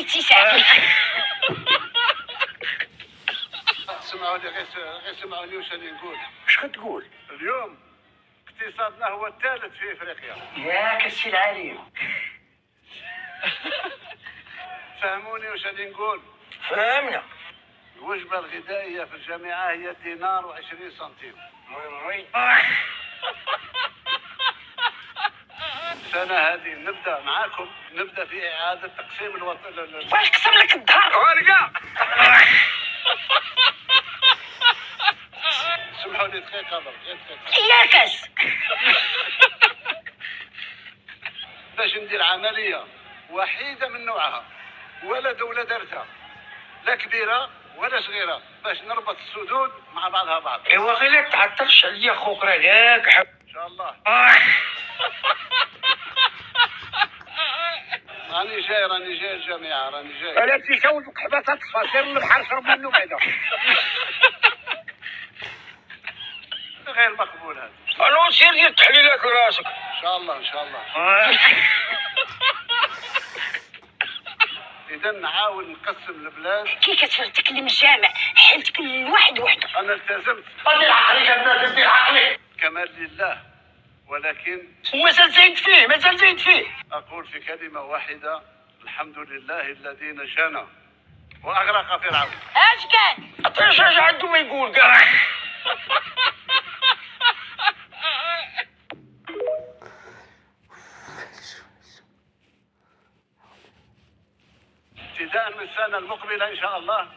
الاتساع. سمعوني غير سمعوني واش راني نقول. اش كتقول؟ اليوم اقتصادنا هو الثالث في افريقيا. ياك السي العليم. فهموني واش راني نقول. فهمنا. الوجبه الغذائيه في الجامعه هي دينار و20 سنتيم. وي السنه هذه نبدا معاكم، نبدا في اعاده تقسيم الوطن. واش قسم لك الظهر؟ ورقه. سمحوا لي دقيقه برك، دقيقه. ياكس. باش ندير عمليه وحيده من نوعها، ولا دوله دارتها، لا كبيره ولا صغيره، باش نربط السدود مع بعضها بعض. ايوا غير لا تعطلش عليا خوك، راه ياك ان شاء الله. راني جاي الجامعه، راني جاي. انا تيساوي القحبه تطفى، سير للبحر شرب منه بعدا. غير مقبول هذا. الو سير دير تحليلات لراسك. ان شاء الله ان شاء الله. اذا نحاول نقسم البلاد. كي كتفرتك الجامع حل كل واحد وحده. انا التزمت. دير عقلك الناس، دير عقلك. كمال لله، ولكن ومازال زايد فيه، مازال زايد فيه. اقول في كلمه واحده: الحمد لله الذي نجانا واغرق فرعون. اش قال؟ عطيش اش عنده ما يقول كاع. ابتداء من السنه المقبله ان شاء الله